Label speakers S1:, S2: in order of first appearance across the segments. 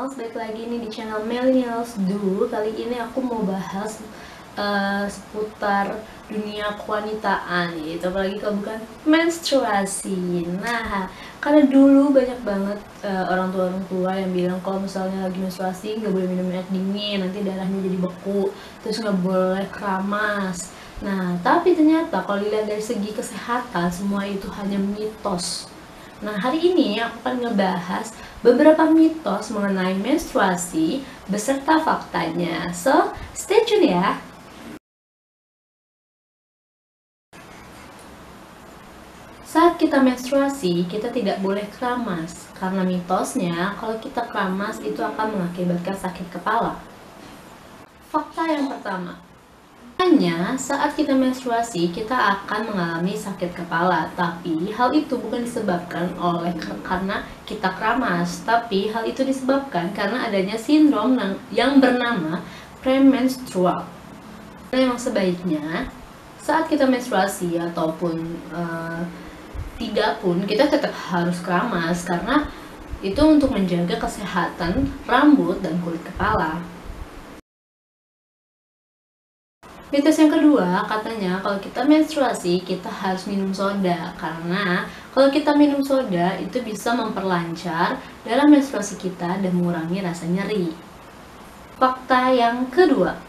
S1: Millennials, balik lagi nih di channel Millennials Do. Kali ini aku mau bahas seputar dunia kewanitaan, yaitu apalagi kalau bukan menstruasi. Nah, karena dulu banyak banget orang tua yang bilang kalau misalnya lagi menstruasi nggak boleh minum air dingin, nanti darahnya jadi beku, terus nggak boleh keramas. Nah, tapi ternyata kalau dilihat dari segi kesehatan, semua itu hanya mitos. Nah, hari ini aku akan ngebahas beberapa mitos mengenai menstruasi beserta faktanya. So, stay tune ya! Saat kita menstruasi, kita tidak boleh keramas, karena mitosnya kalau kita keramas itu akan mengakibatkan sakit kepala. Fakta yang pertama, hanya saat kita menstruasi, kita akan mengalami sakit kepala, tapi hal itu bukan disebabkan karena kita keramas, tapi hal itu disebabkan karena adanya sindrom yang bernama premenstrual. Memang sebaiknya saat kita menstruasi ataupun tidak pun, kita tetap harus keramas karena itu untuk menjaga kesehatan rambut dan kulit kepala. Mitos yang kedua, katanya kalau kita menstruasi, kita harus minum soda. Karena kalau kita minum soda, itu bisa memperlancar dalam menstruasi kita dan mengurangi rasa nyeri. Fakta yang kedua,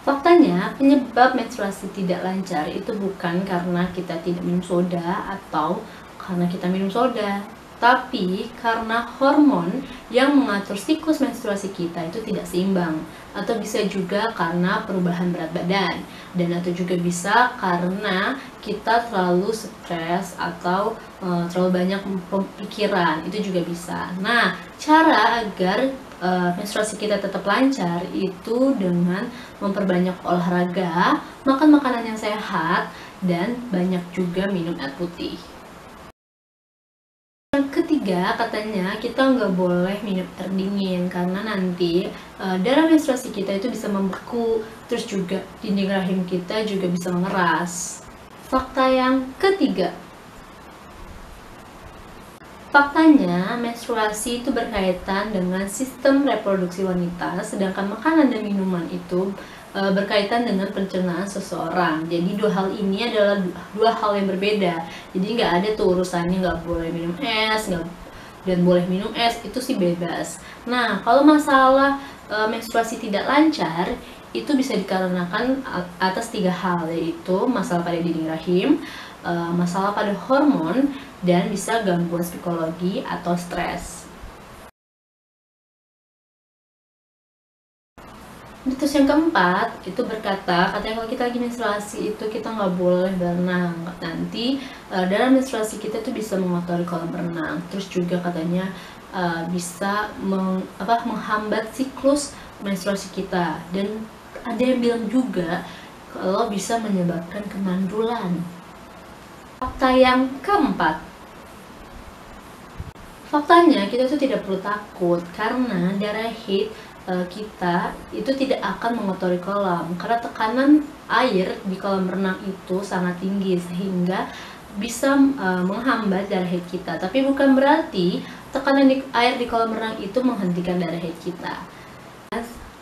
S1: faktanya penyebab menstruasi tidak lancar itu bukan karena kita tidak minum soda atau karena kita minum soda, tapi karena hormon yang mengatur siklus menstruasi kita itu tidak seimbang, atau bisa juga karena perubahan berat badan, dan atau juga bisa karena kita terlalu stres atau terlalu banyak pikiran, itu juga bisa. Nah, cara agar menstruasi kita tetap lancar itu dengan memperbanyak olahraga, makan makanan yang sehat, dan banyak juga minum air putih. Yang ketiga, katanya kita nggak boleh minum air dingin karena nanti darah menstruasi kita itu bisa membeku, terus juga dinding rahim kita juga bisa mengeras. Fakta yang ketiga, faktanya menstruasi itu berkaitan dengan sistem reproduksi wanita, sedangkan makanan dan minuman itu berkaitan dengan pencernaan seseorang. Jadi dua hal ini adalah dua hal yang berbeda. Jadi nggak ada tuh urusannya nggak boleh minum es dan boleh minum es, itu sih bebas. Nah, kalau masalah menstruasi tidak lancar itu bisa dikarenakan atas 3 hal, yaitu masalah pada dinding rahim, masalah pada hormon, dan bisa gangguan psikologi atau stres. Mitos yang keempat itu katanya kalau kita lagi menstruasi itu kita nggak boleh berenang, nanti dalam menstruasi kita tuh bisa mengotori kolam renang, terus juga katanya bisa menghambat siklus menstruasi kita, dan ada yang bilang juga kalau bisa menyebabkan kemandulan. Fakta yang keempat, faktanya kita tuh tidak perlu takut karena darah haid kita itu tidak akan mengotori kolam, karena tekanan air di kolam renang itu sangat tinggi sehingga bisa menghambat darah haid kita. Tapi bukan berarti tekanan air di kolam renang itu menghentikan darah haid kita.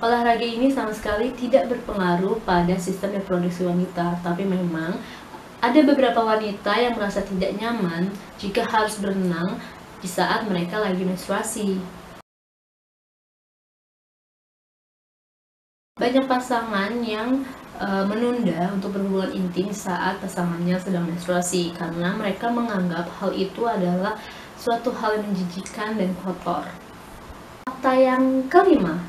S1: Olahraga ini sama sekali tidak berpengaruh pada sistem reproduksi wanita, tapi memang ada beberapa wanita yang merasa tidak nyaman jika harus berenang di saat mereka lagi menstruasi. Banyak pasangan yang menunda untuk berhubungan intim saat pasangannya sedang menstruasi karena mereka menganggap hal itu adalah suatu hal yang menjijikkan dan kotor. Fakta yang kelima,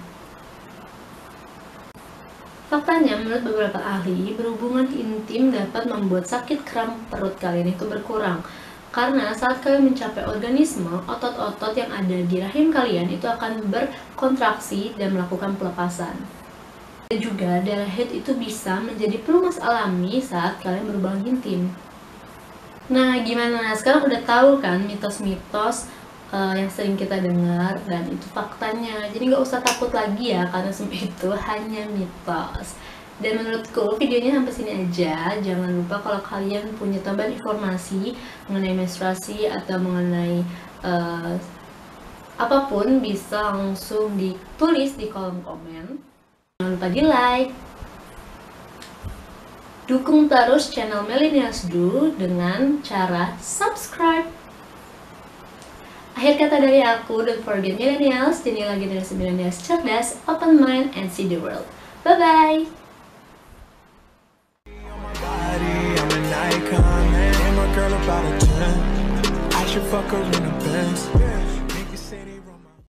S1: faktanya menurut beberapa ahli, berhubungan intim dapat membuat sakit kram perut kalian itu berkurang. Karena saat kalian mencapai orgasme, otot-otot yang ada di rahim kalian itu akan berkontraksi dan melakukan pelepasan. Dan juga darah haid itu bisa menjadi pelumas alami saat kalian berhubungan intim. Nah, gimana? Sekarang udah tahu kan mitos-mitos yang sering kita dengar, dan itu faktanya. Jadi nggak usah takut lagi ya, karena semua itu hanya mitos. Dan menurutku videonya sampai sini aja. Jangan lupa kalau kalian punya tambahan informasi mengenai menstruasi atau mengenai Apapun bisa langsung ditulis di kolom komen. Jangan lupa di like. Dukung terus channel Millennials Do dengan cara subscribe. Akhir kata dari aku, don't forget Millennials, jadilah generasi Millennials cerdas, open mind, and see the world. Bye-bye! I should fuck her in the Benz.